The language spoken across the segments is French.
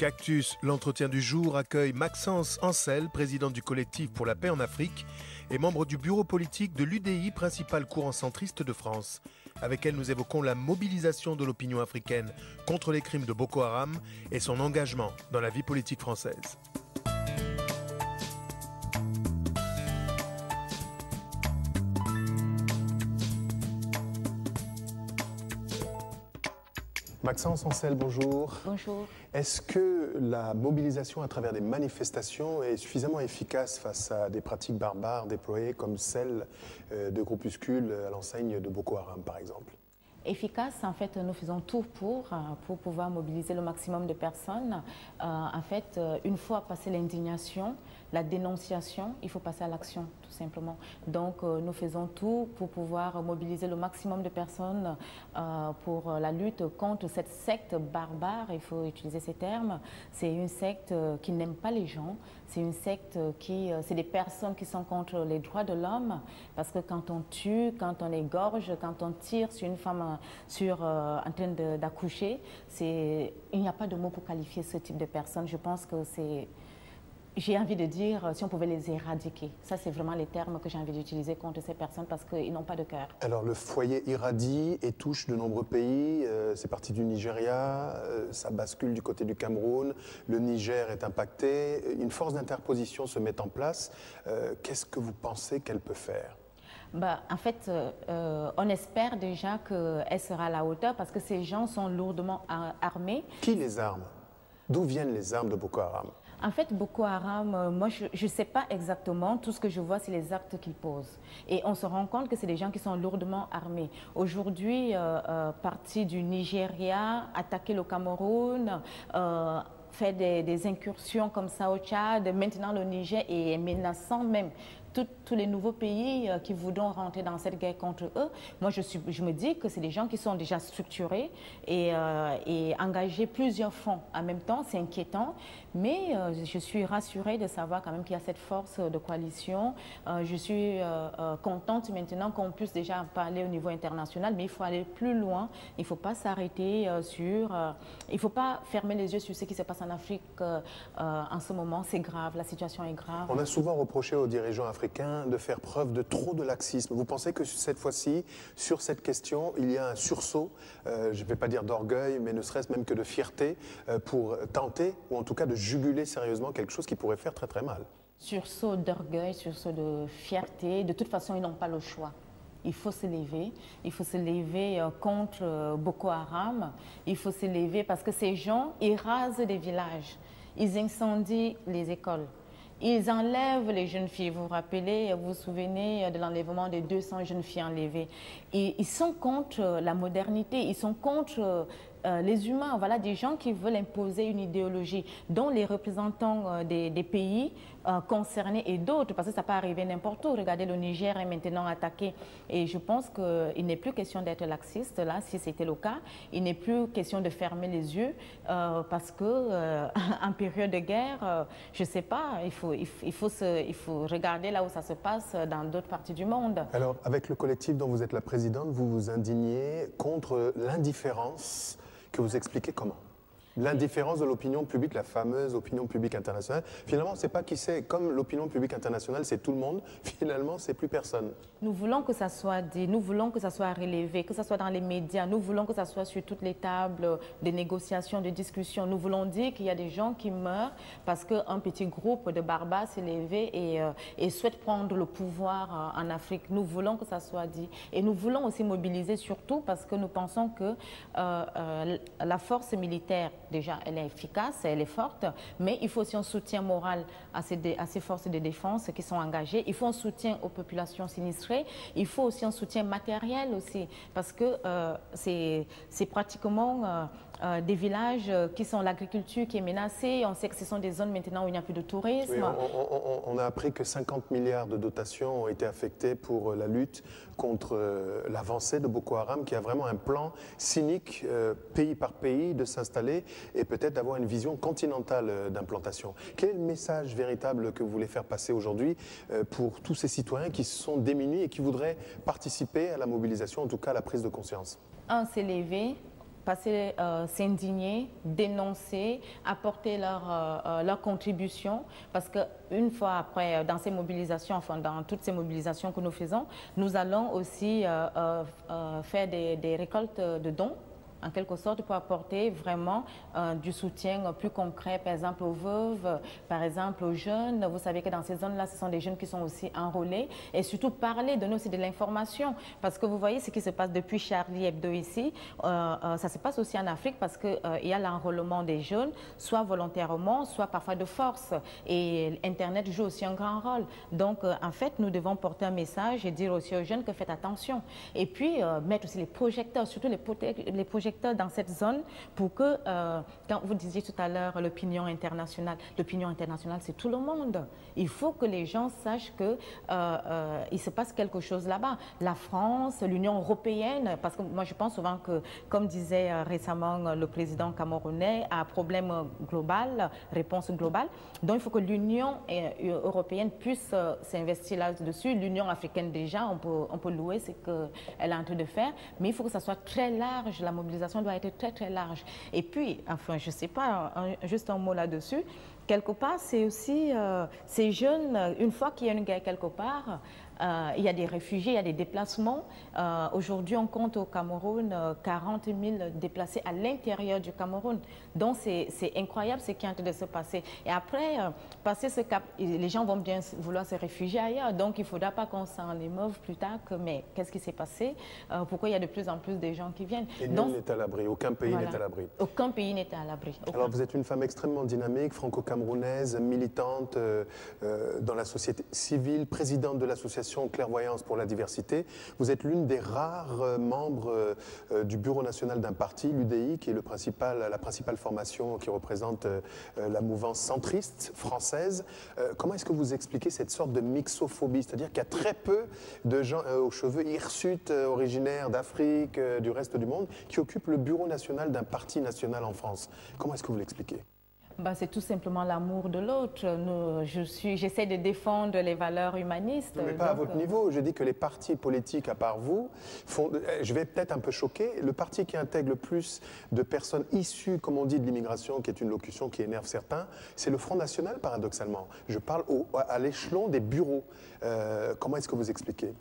Cactus, l'entretien du jour, accueille Maxence Ancel, présidente du collectif pour la paix en Afrique et membre du bureau politique de l'UDI, principal courant centriste de France. Avec elle, nous évoquons la mobilisation de l'opinion africaine contre les crimes de Boko Haram et son engagement dans la vie politique française. Maxence Ancel, bonjour. Bonjour. Est-ce que la mobilisation à travers des manifestations est suffisamment efficace face à des pratiques barbares déployées comme celle de groupuscules à l'enseigne de Boko Haram, par exemple? Efficace, en fait, nous faisons tout pour pouvoir mobiliser le maximum de personnes. En fait, une fois passé l'indignation, la dénonciation, il faut passer à l'action, tout simplement. Donc, nous faisons tout pour pouvoir mobiliser le maximum de personnes pour la lutte contre cette secte barbare, il faut utiliser ces termes. C'est une secte qui n'aime pas les gens, c'est une secte qui... c'est des personnes qui sont contre les droits de l'homme, parce que quand on tue, quand on égorge, quand on tire sur une femme en train d'accoucher, il n'y a pas de mots pour qualifier ce type de personnes. Je pense que c'est... J'ai envie de dire, si on pouvait les éradiquer. Ça, c'est vraiment les termes que j'ai envie d'utiliser contre ces personnes parce qu'ils n'ont pas de cœur. Alors, le foyer irradie et touche de nombreux pays. C'est parti du Nigeria, ça bascule du côté du Cameroun. Le Niger est impacté. Une force d'interposition se met en place. Qu'est-ce que vous pensez qu'elle peut faire ? En fait, on espère déjà qu'elle sera à la hauteur parce que ces gens sont lourdement armés. Qui les arme? D'où viennent les armes de Boko Haram? En fait, Boko Haram, moi, je ne sais pas exactement. Tout ce que je vois, c'est les actes qu'ils posent. Et on se rend compte que c'est des gens qui sont lourdement armés. Aujourd'hui, partis du Nigeria, attaquer le Cameroun, faire des incursions comme ça au Tchad, maintenant le Niger est menaçant même. Tous les nouveaux pays qui voudront rentrer dans cette guerre contre eux, moi je me dis que c'est des gens qui sont déjà structurés et engagés plusieurs fronts en même temps, c'est inquiétant, mais je suis rassurée de savoir quand même qu'il y a cette force de coalition. Je suis contente maintenant qu'on puisse déjà en parler au niveau international, mais il faut aller plus loin, il ne faut pas s'arrêter il ne faut pas fermer les yeux sur ce qui se passe en Afrique en ce moment, c'est grave, la situation est grave. On a souvent reproché aux dirigeants africains de faire preuve de trop de laxisme. Vous pensez que cette fois-ci, sur cette question, il y a un sursaut, je ne vais pas dire d'orgueil, mais ne serait-ce même que de fierté, pour tenter, ou en tout cas de juguler sérieusement quelque chose qui pourrait faire très très mal? Sursaut d'orgueil, sursaut de fierté, de toute façon, ils n'ont pas le choix. Il faut se lever contre Boko Haram, il faut se lever parce que ces gens, ils rasent des villages, ils incendient les écoles. Ils enlèvent les jeunes filles. Vous vous rappelez, vous vous souvenez de l'enlèvement des 200 jeunes filles enlevées. Et ils sont contre la modernité, ils sont contre les humains. Voilà, des gens qui veulent imposer une idéologie dont les représentants des pays concernés et d'autres, parce que ça peut arriver n'importe où. Regardez, le Niger est maintenant attaqué. Et je pense qu'il n'est plus question d'être laxiste, là, si c'était le cas. Il n'est plus question de fermer les yeux parce que en période de guerre, je ne sais pas, il faut regarder là où ça se passe dans d'autres parties du monde. Alors, avec le collectif dont vous êtes la présidente, vous vous indignez contre l'indifférence que vous expliquez comment? L'indifférence de l'opinion publique, la fameuse opinion publique internationale. Finalement, c'est pas qui c'est. Comme l'opinion publique internationale, c'est tout le monde. Finalement, c'est plus personne. Nous voulons que ça soit dit, nous voulons que ça soit relevé, que ça soit dans les médias. Nous voulons que ça soit sur toutes les tables de négociations, de discussions. Nous voulons dire qu'il y a des gens qui meurent parce qu'un petit groupe de barbares s'est levé et souhaite prendre le pouvoir en Afrique. Nous voulons que ça soit dit. Et nous voulons aussi mobiliser surtout parce que nous pensons que la force militaire, déjà, elle est efficace, elle est forte, mais il faut aussi un soutien moral à ces forces de défense qui sont engagées. Il faut un soutien aux populations sinistrées. Il faut aussi un soutien matériel aussi, parce que c'est pratiquement des villages qui sont l'agriculture qui est menacée. On sait que ce sont des zones maintenant où il n'y a plus de tourisme. Oui, on a appris que 50 milliards de dotations ont été affectées pour la lutte contre l'avancée de Boko Haram, qui a vraiment un plan cynique, pays par pays, de s'installer et peut-être d'avoir une vision continentale d'implantation. Quel est le message véritable que vous voulez faire passer aujourd'hui pour tous ces citoyens qui se sont démunis et qui voudraient participer à la mobilisation, en tout cas à la prise de conscience? S'élever, s'indigner, dénoncer, apporter leur contribution, parce qu'une fois après, dans ces mobilisations, enfin dans toutes ces mobilisations que nous faisons, nous allons aussi faire des récoltes de dons, en quelque sorte, pour apporter vraiment du soutien plus concret, par exemple aux veuves, par exemple aux jeunes. Vous savez que dans ces zones-là, ce sont des jeunes qui sont aussi enrôlés, et surtout parler, donner aussi de l'information, parce que vous voyez ce qui se passe depuis Charlie Hebdo ici, ça se passe aussi en Afrique, parce qu'il y a l'enrôlement des jeunes, soit volontairement, soit parfois de force, et Internet joue aussi un grand rôle. Donc, en fait, nous devons porter un message et dire aussi aux jeunes que faites attention, et puis mettre aussi les projecteurs, surtout les projecteurs dans cette zone, pour que, quand vous disiez tout à l'heure l'opinion internationale, c'est tout le monde. Il faut que les gens sachent qu'il se passe quelque chose là-bas. La France, l'Union européenne, parce que moi je pense souvent que, comme disait récemment le président camerounais, à problème global, réponse globale. Donc il faut que l'Union européenne puisse s'investir là-dessus. L'Union africaine déjà, on peut louer ce qu'elle est en train de faire, mais il faut que ça soit très large, la mobilisation doit être très très large. Et puis, enfin, je ne sais pas, juste un mot là-dessus, quelque part, c'est aussi ces jeunes, une fois qu'il y a une guerre quelque part, il y a des réfugiés, il y a des déplacements. Aujourd'hui, on compte au Cameroun 40 000 déplacés à l'intérieur du Cameroun. Donc, c'est incroyable ce qui est en train de se passer. Et après, passer ce cap, les gens vont bien vouloir se réfugier ailleurs. Donc, il ne faudra pas qu'on s'en émeuve plus tard que, mais qu'est-ce qui s'est passé? Pourquoi il y a de plus en plus de gens qui viennent? Et nul n'est à l'abri, aucun pays n'est à l'abri. Aucun pays n'est à l'abri. Alors, vous êtes une femme extrêmement dynamique, franco-camerounaise, militante dans la société civile, présidente de l'association Clairvoyance pour la diversité. Vous êtes l'une des rares membres du bureau national d'un parti, l'UDI, qui est la principale formation qui représente la mouvance centriste française. Comment est-ce que vous expliquez cette sorte de mixophobie? C'est-à-dire qu'il y a très peu de gens aux cheveux hirsutes, originaires d'Afrique, du reste du monde, qui occupent le bureau national d'un parti national en France. Comment est-ce que vous l'expliquez? Bah, c'est tout simplement l'amour de l'autre. J'essaie de défendre les valeurs humanistes. Mais pas à votre niveau. Je dis que les partis politiques, à part vous, font... Je vais peut-être un peu choquer. Le parti qui intègre le plus de personnes issues, comme on dit, de l'immigration, qui est une locution qui énerve certains, c'est le Front National, paradoxalement. Je parle à l'échelon des bureaux. Comment est-ce que vous expliquez?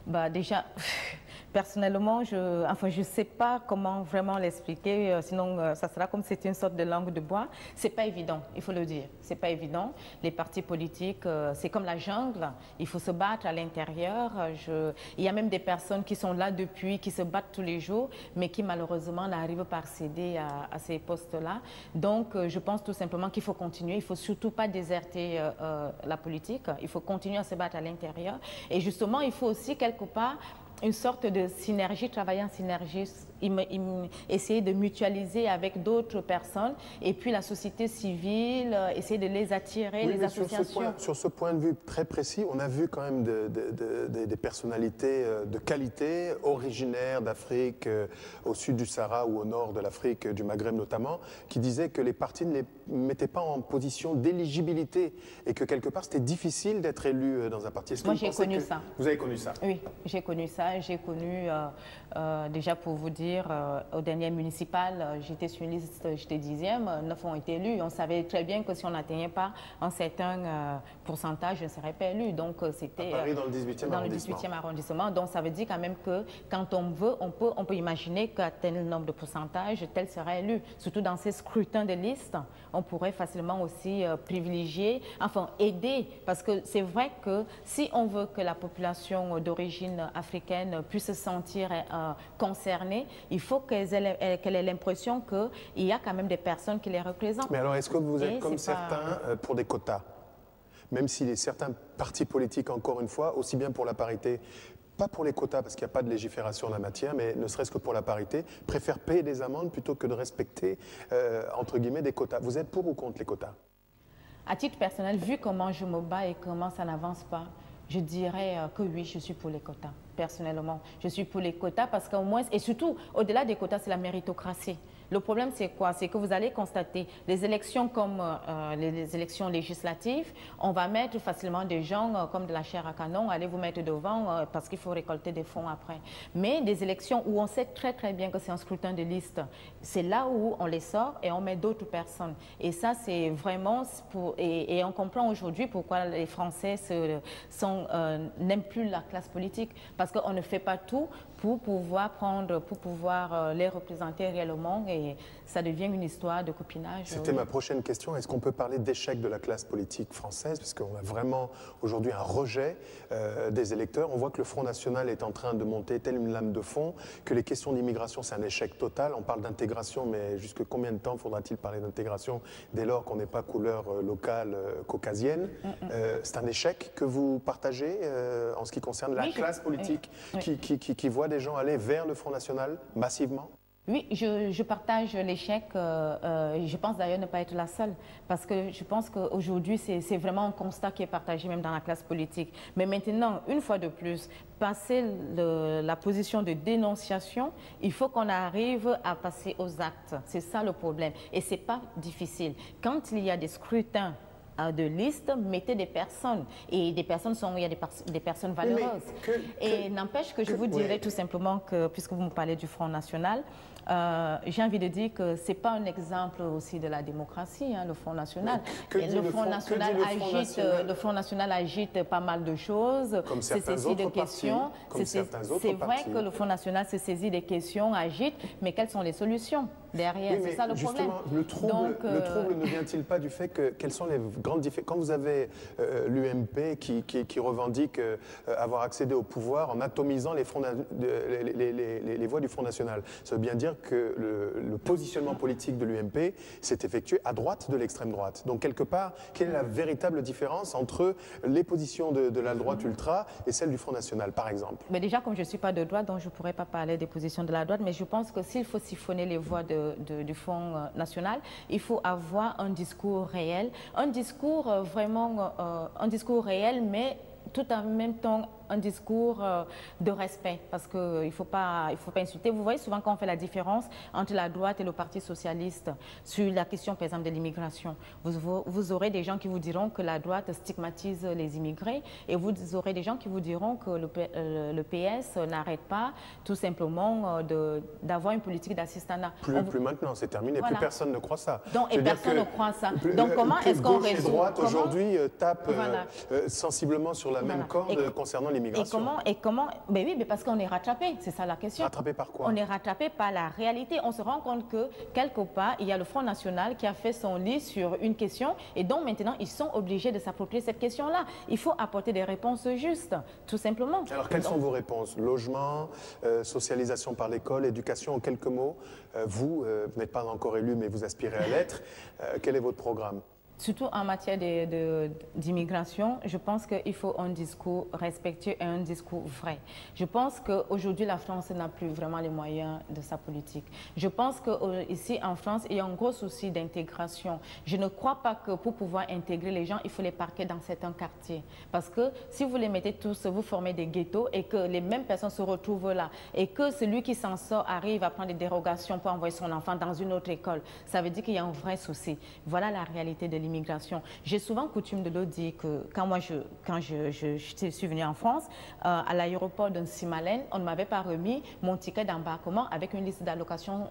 Bah, déjà... Personnellement, je sais pas comment vraiment l'expliquer, sinon ça sera comme si c'était une sorte de langue de bois. C'est pas évident, il faut le dire. C'est pas évident. Les partis politiques, c'est comme la jungle. Il faut se battre à l'intérieur. Il y a même des personnes qui sont là depuis, qui se battent tous les jours, mais qui malheureusement n'arrivent pas à accéder à ces postes-là. Donc, je pense tout simplement qu'il faut continuer. Il faut surtout pas déserter la politique. Il faut continuer à se battre à l'intérieur. Et justement, il faut aussi quelque part une sorte de synergie, travailler en synergie, essayer de mutualiser avec d'autres personnes, et puis la société civile, essayer de les attirer, les associations. Sur ce point de vue très précis, on a vu quand même des personnalités de qualité, originaires d'Afrique, au sud du Sahara ou au nord de l'Afrique, du Maghreb notamment, qui disaient que les partis ne les mettaient pas en position d'éligibilité et que quelque part c'était difficile d'être élu dans un parti. Moi j'ai connu ça. Vous avez connu ça? Oui, j'ai connu ça. J'ai connu, déjà pour vous dire, au dernier municipal, j'étais sur une liste, j'étais 10e, 9 ont été élus. On savait très bien que si on n'atteignait pas un certain pourcentage, je ne serais pas élu. Donc c'était à Paris, dans le 18e arrondissement. Le 18e arrondissement. Donc ça veut dire quand même que quand on veut, on peut imaginer qu'à tel nombre de pourcentage, tel sera élu. Surtout dans ces scrutins de liste, on pourrait facilement aussi privilégier, enfin aider. Parce que c'est vrai que si on veut que la population d'origine africaine puisse se sentir concernée, il faut qu'elle ait l'impression qu'il y a quand même des personnes qui les représentent. Mais alors, est-ce que vous êtes comme certains pour des quotas? Même si certains partis politiques, encore une fois, aussi bien pour la parité, pas pour les quotas parce qu'il n'y a pas de légifération en la matière, mais ne serait-ce que pour la parité, préfèrent payer des amendes plutôt que de respecter, entre guillemets, des quotas. Vous êtes pour ou contre les quotas? À titre personnel, vu comment je me bats et comment ça n'avance pas, je dirais que oui, je suis pour les quotas. Personnellement, je suis pour les quotas parce qu'au moins, et surtout, au-delà des quotas, c'est la méritocratie. Le problème, c'est quoi? C'est que vous allez constater, les élections comme les élections législatives, on va mettre facilement des gens comme de la chair à canon, allez vous mettre devant parce qu'il faut récolter des fonds après. Mais des élections où on sait très très bien que c'est un scrutin de liste, c'est là où on les sort et on met d'autres personnes. Et ça, c'est vraiment... Et on comprend aujourd'hui pourquoi les Français n'aiment plus la classe politique, parce qu'on ne fait pas tout pour pouvoir les représenter réellement, et ça devient une histoire de copinage. C'était ma prochaine question. Est-ce qu'on peut parler d'échec de la classe politique française, puisqu'on a vraiment aujourd'hui un rejet des électeurs. On voit que le Front National est en train de monter telle une lame de fond, que les questions d'immigration, c'est un échec total. On parle d'intégration, mais jusque combien de temps faudra-t-il parler d'intégration dès lors qu'on n'est pas couleur locale caucasienne? C'est un échec que vous partagez en ce qui concerne la classe politique qui voit des gens aller vers le Front National massivement? Oui, je partage l'échec. Je pense d'ailleurs ne pas être la seule, parce que je pense qu'aujourd'hui, c'est vraiment un constat qui est partagé même dans la classe politique. Mais maintenant, une fois de plus, passer la position de dénonciation, il faut qu'on arrive à passer aux actes. C'est ça le problème. Et ce n'est pas difficile. Quand il y a des scrutins de liste, mettez des personnes. Et des personnes il y a des personnes valeureuses. Et n'empêche que je vous dirais tout simplement que, puisque vous me parlez du Front National, j'ai envie de dire que ce n'est pas un exemple aussi de la démocratie, hein, le Front National. Le Front National agite pas mal de choses, se saisit de questions. C'est vrai que le Front National se saisit des questions, agite, mais quelles sont les solutions derrière? C'est ça le problème. Le trouble ne vient-il pas du fait que quelles sont les grandes différences? Quand vous avez l'UMP qui revendique avoir accédé au pouvoir en atomisant les voix du Front National, ça veut bien dire que le positionnement politique de l'UMP s'est effectué à droite de l'extrême droite. Donc quelque part, quelle est la véritable différence entre les positions de la droite ultra et celles du Front National, par exemple? Mais déjà, comme je ne suis pas de droite, donc je ne pourrais pas parler des positions de la droite, mais je pense que s'il faut siphonner les voix du Front National, il faut avoir un discours réel, un discours un discours réel, mais tout en même temps un discours de respect, parce qu'il ne faut pas insulter. Vous voyez souvent quand on fait la différence entre la droite et le Parti socialiste sur la question, par exemple, de l'immigration. Vous aurez des gens qui vous diront que la droite stigmatise les immigrés, et vous aurez des gens qui vous diront que le PS n'arrête pas tout simplement d'avoir une politique d'assistanat. Plus maintenant, c'est terminé. Voilà. Plus personne ne croit ça. Et personne ne croit ça. Donc comment est-ce qu'on résout? Gauche et droite aujourd'hui tapent sensiblement sur la même corde concernant l'immigration. Ben oui, mais parce qu'on est rattrapé, c'est ça la question. Rattrapé par quoi? On est rattrapé par la réalité. On se rend compte que, quelque part, il y a le Front National qui a fait son lit sur une question, et donc maintenant, ils sont obligés de s'approprier cette question-là. Il faut apporter des réponses justes, tout simplement. Alors, quelles sont vos réponses? Logement, socialisation par l'école, éducation, en quelques mots. Vous n'êtes pas encore élu, mais vous aspirez à l'être. Quel est votre programme? Surtout en matière d'immigration, je pense qu'il faut un discours respectueux et un discours vrai. Je pense qu'aujourd'hui, la France n'a plus vraiment les moyens de sa politique. Je pense qu'ici, en France, il y a un gros souci d'intégration. Je ne crois pas que pour pouvoir intégrer les gens, il faut les parquer dans certains quartiers. Parce que si vous les mettez tous, vous formez des ghettos et que les mêmes personnes se retrouvent là et que celui qui s'en sort arrive à prendre des dérogations pour envoyer son enfant dans une autre école, ça veut dire qu'il y a un vrai souci. Voilà la réalité de l'immigration. J'ai souvent coutume de le dire que quand je suis venue en France, à l'aéroport de Simalène, on ne m'avait pas remis mon ticket d'embarquement avec une liste d'allocation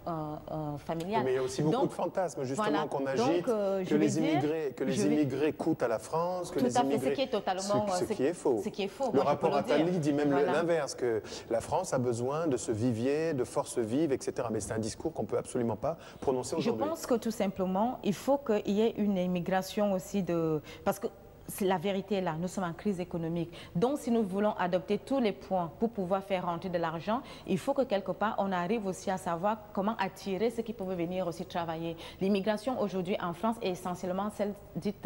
familiale. Mais il y a aussi beaucoup de fantasmes justement qu'on agite, que les immigrés coûtent à la France, que les immigrés... Ce qui est totalement... Ce qui est faux. Ce qui est faux. Le rapport Attali dit même l'inverse, que la France a besoin de ce vivier, de forces vives, etc. Mais c'est un discours qu'on ne peut absolument pas prononcer aujourd'hui. Je pense que tout simplement, il faut qu'il y ait une immigration aussi parce que la vérité est là, nous sommes en crise économique. Donc, si nous voulons adopter tous les points pour pouvoir faire rentrer de l'argent, il faut que quelque part, on arrive aussi à savoir comment attirer ceux qui peuvent venir aussi travailler. L'immigration aujourd'hui en France est essentiellement celle dite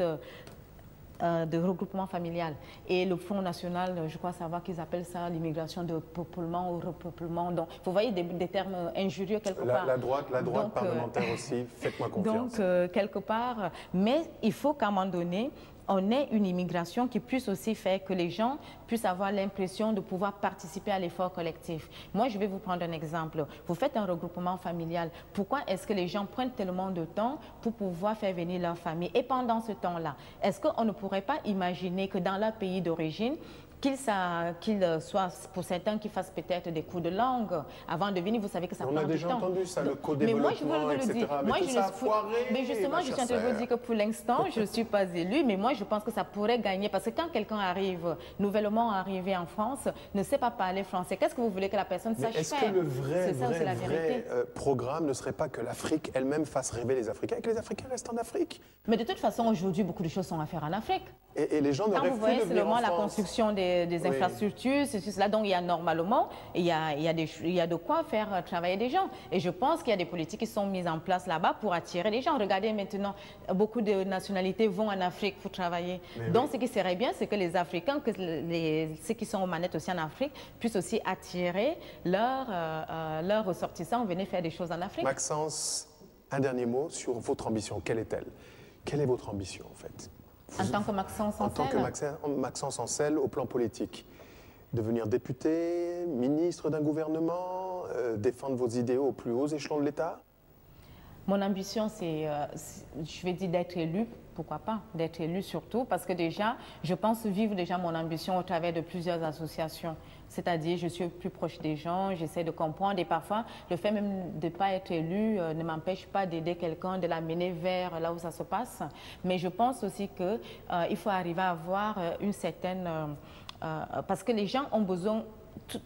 de regroupement familial. Et le Front National, je crois savoir qu'ils appellent ça l'immigration de peuplement ou repeuplement. Donc, vous voyez des termes injurieux quelque part. La droite parlementaire aussi, faites-moi confiance. Donc, quelque part, mais il faut qu'à un moment donné, on ait une immigration qui puisse aussi faire que les gens puissent avoir l'impression de pouvoir participer à l'effort collectif. Moi, je vais vous prendre un exemple. Vous faites un regroupement familial. Pourquoi est-ce que les gens prennent tellement de temps pour pouvoir faire venir leur famille? Et pendant ce temps-là, est-ce qu'on ne pourrait pas imaginer que dans leur pays d'origine, qu'il soit pour certains qui fassent peut-être des cours de langue avant de venir, vous savez que ça prend du temps. On a déjà entendu ça, le co-développement, etc. Mais ça a foiré. Mais justement, je suis en train de vous dire que pour l'instant, je ne suis pas élue, mais moi, je pense que ça pourrait gagner. Parce que quand quelqu'un arrive, nouvellement arrivé en France, ne sait pas parler français, qu'est-ce que vous voulez que la personne sache faire? Est-ce que le vrai programme ne serait pas que l'Afrique elle-même fasse rêver les Africains et que les Africains restent en Afrique? Mais de toute façon, aujourd'hui, beaucoup de choses sont à faire en Afrique. Et les gens ne rêvent plus de venir en France. Quand vous voyez seulement la construction des infrastructures, c'est cela, donc il y a normalement, il y a de quoi faire travailler des gens. Et je pense qu'il y a des politiques qui sont mises en place là-bas pour attirer les gens. Regardez maintenant, beaucoup de nationalités vont en Afrique pour travailler. Donc ce qui serait bien, c'est que les Africains, ceux qui sont aux manettes aussi en Afrique, puissent aussi attirer leurs ressortissants, venir faire des choses en Afrique. Maxence, un dernier mot sur votre ambition. Quelle est-elle? Quelle est votre ambition en fait? En tant que Maxence Ancel? En tant que Maxence Ancel au plan politique. Devenir député, ministre d'un gouvernement, défendre vos idéaux aux plus hauts échelons de l'État? Mon ambition, c'est, je vais dire, d'être élu. Pourquoi pas? D'être élu surtout, parce que déjà, je pense vivre déjà mon ambition au travers de plusieurs associations. C'est-à-dire, je suis plus proche des gens, j'essaie de comprendre et parfois, le fait même de ne pas être élu ne m'empêche pas d'aider quelqu'un, de l'amener vers là où ça se passe. Mais je pense aussi qu'il faut arriver à avoir une certaine... parce que les gens ont besoin,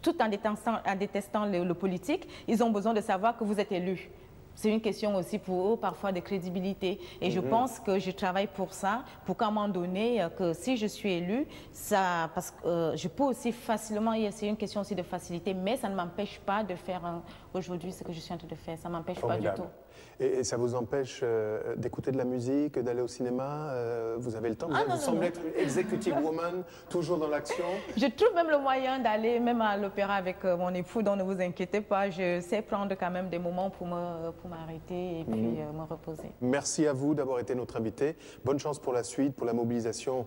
tout en détestant le politique, ils ont besoin de savoir que vous êtes élu. C'est une question aussi pour eux, parfois, de crédibilité. Et je pense que je travaille pour ça, pour qu'à un moment donné, que si je suis élue, parce que je peux aussi facilement, c'est une question aussi de facilité, mais ça ne m'empêche pas de faire aujourd'hui ce que je suis en train de faire. Ça ne m'empêche pas du tout. Et ça vous empêche d'écouter de la musique, d'aller au cinéma? Vous avez le temps? Vous semblez être une executive woman, toujours dans l'action. Je trouve même le moyen d'aller même à l'opéra avec mon époux, donc ne vous inquiétez pas. Je sais prendre quand même des moments pour m'arrêter et puis me reposer. Merci à vous d'avoir été notre invité. Bonne chance pour la suite, pour la mobilisation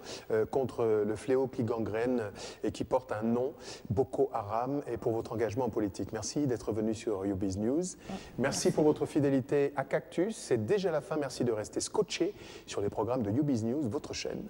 contre le fléau qui gangrène et qui porte un nom, Boko Haram, et pour votre engagement en politique. Merci d'être venu sur YouBiz News. Merci pour votre fidélité à Cactus. C'est déjà la fin. Merci de rester scotché sur les programmes de YouBiz News, votre chaîne.